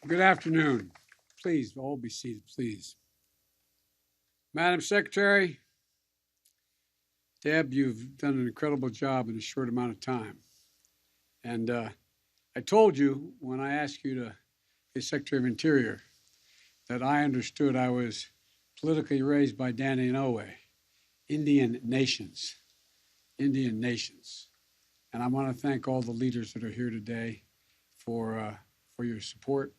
Good afternoon. Please, all be seated, please. Madam Secretary, Deb, you've done an incredible job in a short amount of time. And I told you when I asked you to be Secretary of Interior that I understood I was politically raised by Danny Inouye, Indian nations. Indian nations. And I want to thank all the leaders that are here today for your support,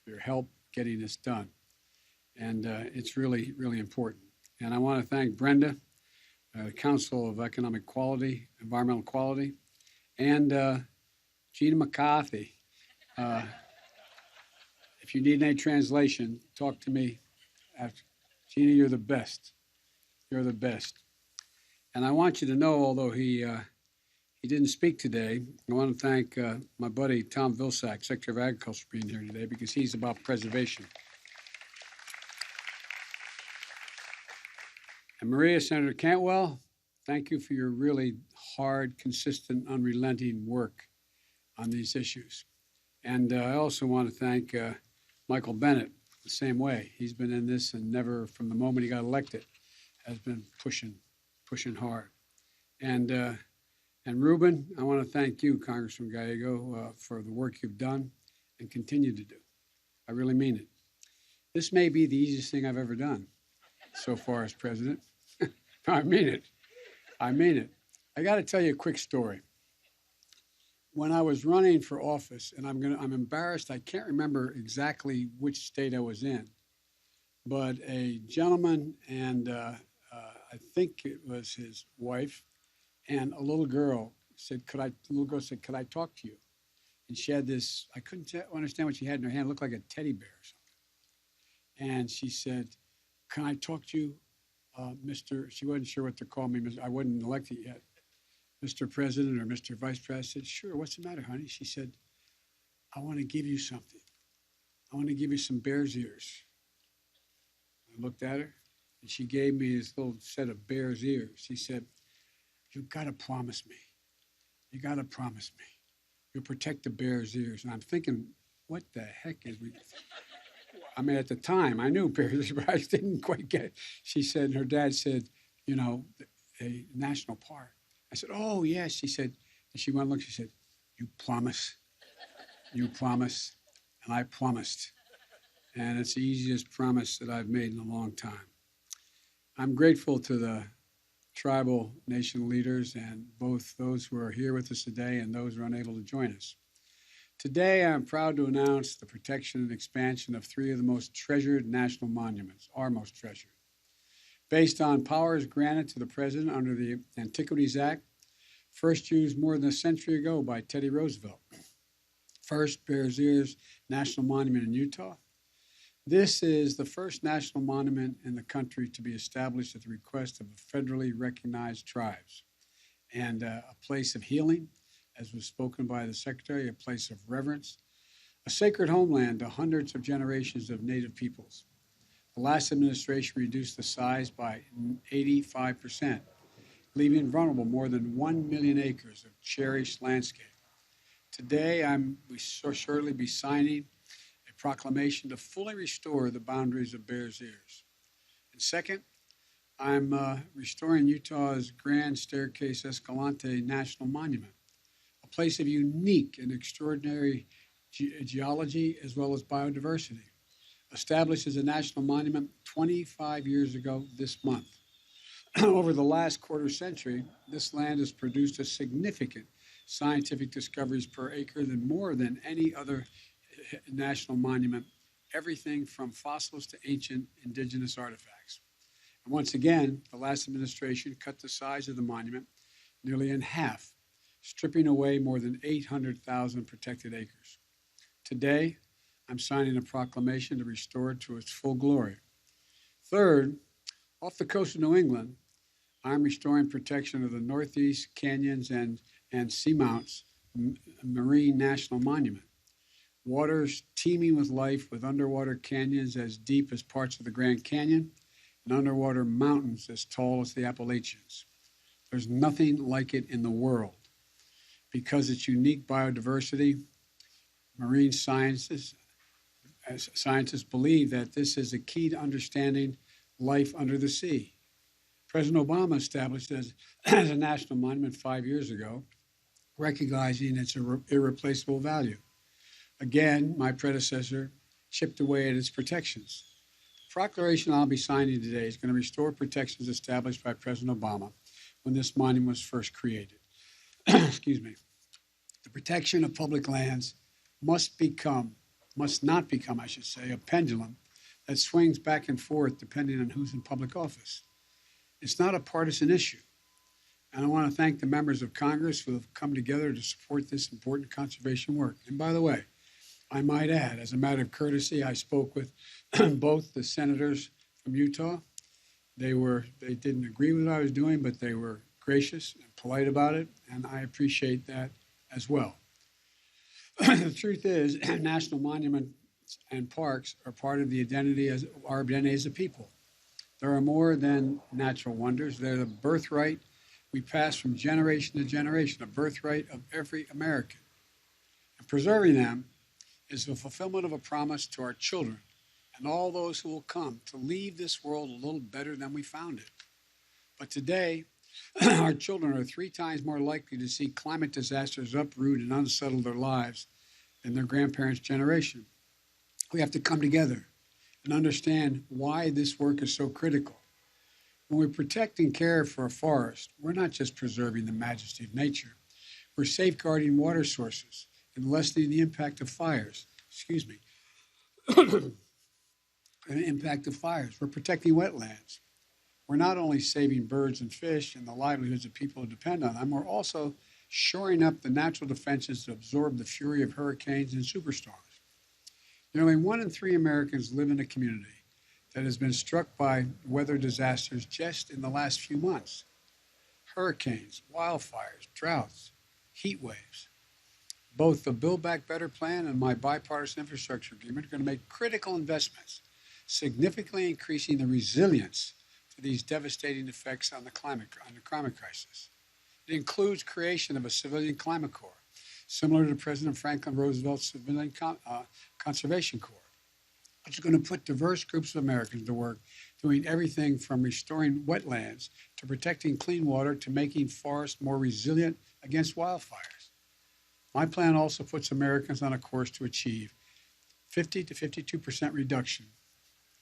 for your help getting this done. And it's really, really important. And I want to thank Brenda, the Council of Economic Quality, Environmental Quality, and Gina McCarthy. If you need any translation, talk to me after. Gina, you're the best. You're the best. And I want you to know, although he didn't speak today, I want to thank my buddy Tom Vilsack, Secretary of Agriculture, for being here today because he's about preservation. And Maria, Senator Cantwell, thank you for your really hard, consistent, unrelenting work on these issues. And I also want to thank Michael Bennett the same way. He's been in this and never, from the moment he got elected, has been pushing hard. And Ruben, I want to thank you, Congressman Gallego, for the work you've done and continue to do. I really mean it. This may be the easiest thing I've ever done so far as president. I mean it. I mean it. I got to tell you a quick story. When I was running for office, and I'm embarrassed, I can't remember exactly which state I was in, but a gentleman and I think it was his wife and a little girl said, could I talk to you? And she had this, I couldn't understand what she had in her hand. It looked like a teddy bear or something. And she said, can I talk to you, Mr. She wasn't sure what to call me. I wasn't elected yet. Mr. President or Mr. Vice President. I said, sure, what's the matter, honey? She said, I want to give you something. I want to give you some bear's ears. I looked at her, and she gave me this little set of bear's ears. She said, you've got to promise me. You got to promise me. You'll protect the bear's ears. And I'm thinking, what the heck is we... I mean, at the time, I knew bear's ears, but I didn't quite get it. She said, her dad said, you know, a national park. I said, oh, yes. She said, and she went and looked, she said, you promise? You promise? And I promised. And it's the easiest promise that I've made in a long time. I'm grateful to the tribal nation leaders and both those who are here with us today and those who are unable to join us. Today, I'm proud to announce the protection and expansion of three of the most treasured national monuments, our most treasured. Based on powers granted to the president under the Antiquities Act, first used more than a century ago by Teddy Roosevelt. First, Bears Ears National Monument in Utah. This is the first national monument in the country to be established at the request of federally recognized tribes, and a place of healing, as was spoken by the Secretary, a place of reverence, a sacred homeland to hundreds of generations of Native peoples. The last administration reduced the size by 85%, leaving vulnerable more than 1 million acres of cherished landscape. Today, we shall shortly be signing a proclamation to fully restore the boundaries of Bears Ears. And second, I'm restoring Utah's Grand Staircase-Escalante National Monument, a place of unique and extraordinary geology as well as biodiversity. Established as a national monument 25 years ago this month. Over the last quarter century, this land has produced a significant scientific discoveries per acre than more than any other national monument, everything from fossils to ancient indigenous artifacts. And once again, the last administration cut the size of the monument nearly in half, stripping away more than 800,000 protected acres. Today, I'm signing a proclamation to restore it to its full glory. Third, off the coast of New England, I'm restoring protection of the Northeast Canyons and Seamounts Marine National Monument. Waters teeming with life with underwater canyons as deep as parts of the Grand Canyon and underwater mountains as tall as the Appalachians. There's nothing like it in the world because its unique biodiversity, marine sciences, as scientists believe that this is a key to understanding life under the sea. President Obama established it as a national monument 5 years ago, recognizing its irreplaceable value. Again, my predecessor chipped away at its protections. The proclamation I'll be signing today is going to restore protections established by President Obama when this monument was first created. Excuse me. The protection of public lands must not become, I should say, a pendulum that swings back and forth depending on who's in public office. It's not a partisan issue. And I want to thank the members of Congress who have come together to support this important conservation work. And by the way, I might add, as a matter of courtesy, I spoke with both the senators from Utah. They didn't agree with what I was doing, but they were gracious and polite about it, and I appreciate that as well. The truth is, national monuments and parks are part of our identity as a people. There are more than natural wonders. They're the birthright we pass from generation to generation, a birthright of every American. And preserving them is the fulfillment of a promise to our children and all those who will come to leave this world a little better than we found it. But today, our children are 3 times more likely to see climate disasters uproot and unsettle their lives than their grandparents' generation. We have to come together and understand why this work is so critical. When we protect and care for a forest, we're not just preserving the majesty of nature. We're safeguarding water sources and lessening the impact of fires. The impact of fires. We're protecting wetlands. We're not only saving birds and fish and the livelihoods of people who depend on them, we're also shoring up the natural defenses to absorb the fury of hurricanes and superstorms. Nearly 1 in 3 Americans live in a community that has been struck by weather disasters just in the last few months. Hurricanes, wildfires, droughts, heat waves. Both the Build Back Better plan and my bipartisan infrastructure agreement are going to make critical investments, significantly increasing the resilience to these devastating effects on the climate crisis. It includes creation of a civilian climate corps, similar to President Franklin Roosevelt's Civilian Conservation Corps, which is going to put diverse groups of Americans to work doing everything from restoring wetlands to protecting clean water to making forests more resilient against wildfires. My plan also puts Americans on a course to achieve 50 to 52% reduction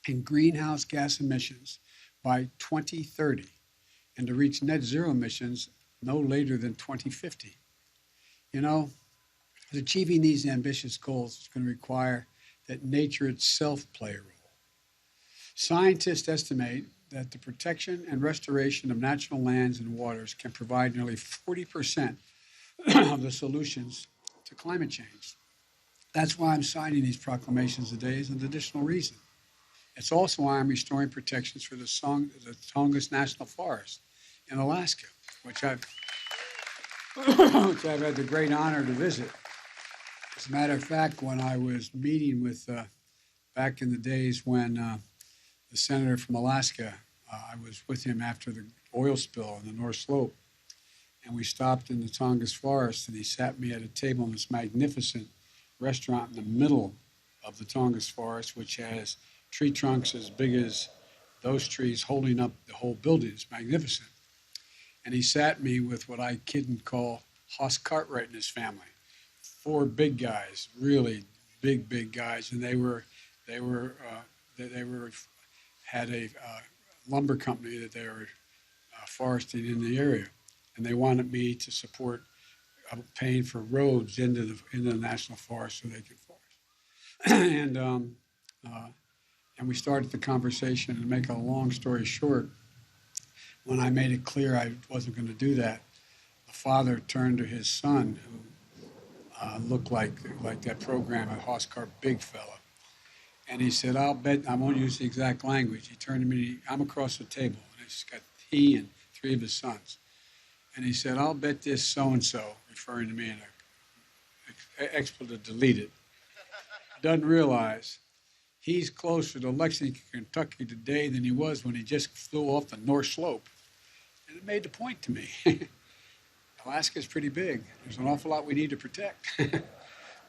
in greenhouse gas emissions by 2030 and to reach net zero emissions no later than 2050. You know, achieving these ambitious goals is going to require that nature itself play a role. Scientists estimate that the protection and restoration of natural lands and waters can provide nearly 40% of the solutions to climate change. That's why I'm signing these proclamations today as an additional reason. It's also why I'm restoring protections for the Tongass National Forest in Alaska, which I've had the great honor to visit. As a matter of fact, when I was meeting with, back in the days when the senator from Alaska, I was with him after the oil spill on the North Slope, and we stopped in the Tongass Forest, and he sat me at a table in this magnificent restaurant in the middle of the Tongass Forest, which has tree trunks as big as those trees holding up the whole building. It's magnificent. And he sat me with what I kid and call Hoss Cartwright and his family. 4 big guys, really big guys, and they had a lumber company that they were foresting in the area, and they wanted me to support paying for roads into the national forest so they could forest. And we started the conversation. And to make a long story short, when I made it clear I wasn't going to do that, the father turned to his son, who looked like that program at Hoskart, big fella. And he said, I'll bet, I won't use the exact language. He turned to me, I'm across the table. And it's got he and 3 of his sons. And he said, I'll bet this so-and-so, referring to me, and expletive deleted, doesn't realize he's closer to Lexington, Kentucky today than he was when he just flew off the North Slope. And it made the point to me. Alaska's pretty big. There's an awful lot we need to protect.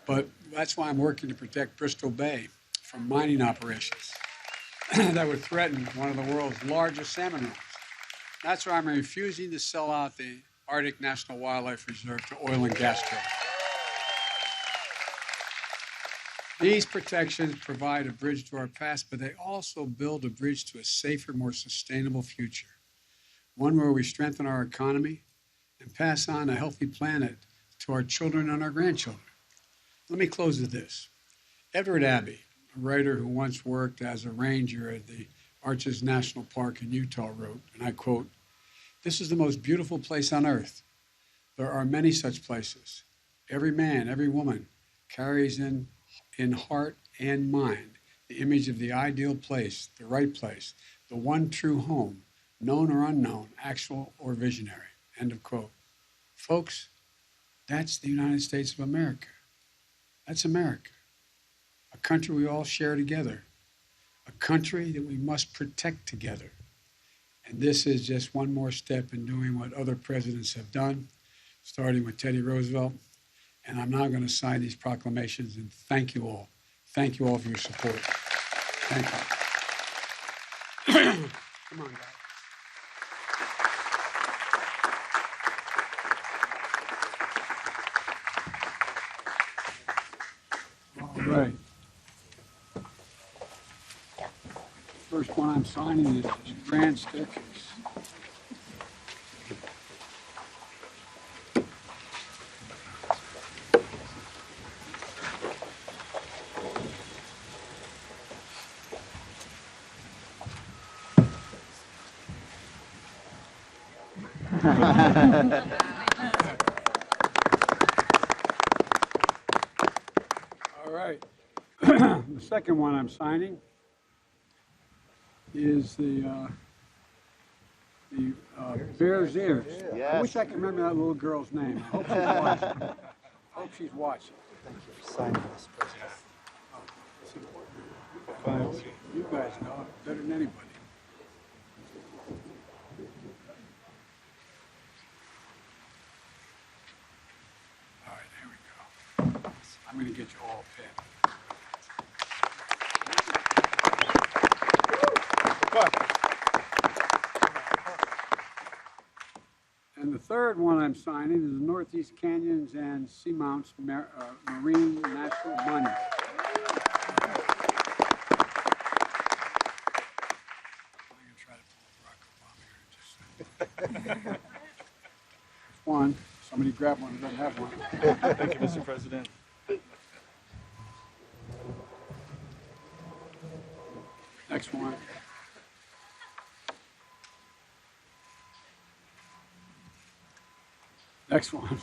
But that's why I'm working to protect Bristol Bay from mining operations that would threaten one of the world's largest salmon runs. That's why I'm refusing to sell out the Arctic National Wildlife Reserve to oil and gas drilling. These protections provide a bridge to our past, but they also build a bridge to a safer, more sustainable future, one where we strengthen our economy and pass on a healthy planet to our children and our grandchildren. Let me close with this. Edward Abbey, a writer who once worked as a ranger at the Arches National Park in Utah, wrote, and I quote, "This is the most beautiful place on earth. There are many such places. Every man, every woman carries in heart and mind the image of the ideal place, the one true home, known or unknown, actual or visionary." End of quote. Folks, that's the United States of America. That's America, a country we all share together, a country that we must protect together. And this is just one more step in doing what other presidents have done, starting with Teddy Roosevelt. And I'm now going to sign these proclamations and thank you all. Thank you all for your support. Thank you. Come on, guys. All right. First one I'm signing is this grand staircase. All right. The second one I'm signing is the Bear's Ears. Yes. I wish I could remember that little girl's name. I hope she's watching. I hope she's watching. Thank you for signing this, President. Oh, it's important. You guys know it better than anybody. All right, there we go. I'm going to get you all a pen. And the third one I'm signing is the Northeast Canyons and Seamounts Marine National Monument. I'm going to try to pull Barack Obama here in just a second. One. Somebody grab one who doesn't have one. Thank you, Mr. President. Next one. Next one.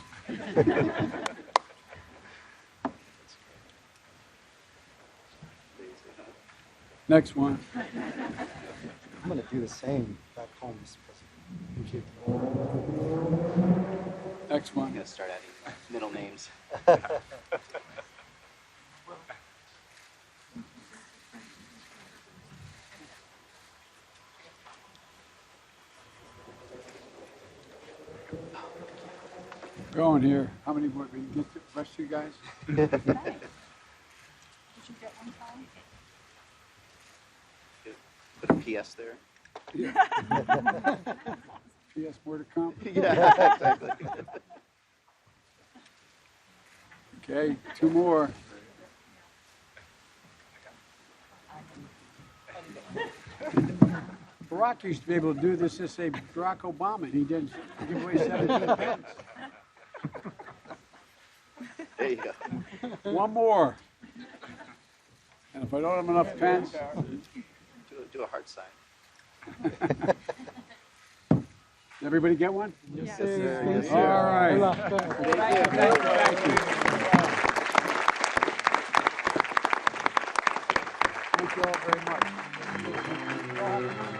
Next one. I'm going to do the same back home, Mr. President. Thank you. Next one. I'm going to start adding middle names. Going here. How many more? We can get the rest of you guys? Did you get one time? Put a PS there. Yeah. PS more to come? Yeah, exactly. Okay, two more. Barack used to be able to do this to say Barack Obama, and he didn't give away 17 pence. There you go. One more. And if I don't have enough pens, Do a heart sign. did everybody get one? Yes, sir. Yes, All right. Thank you. Thank you all very much.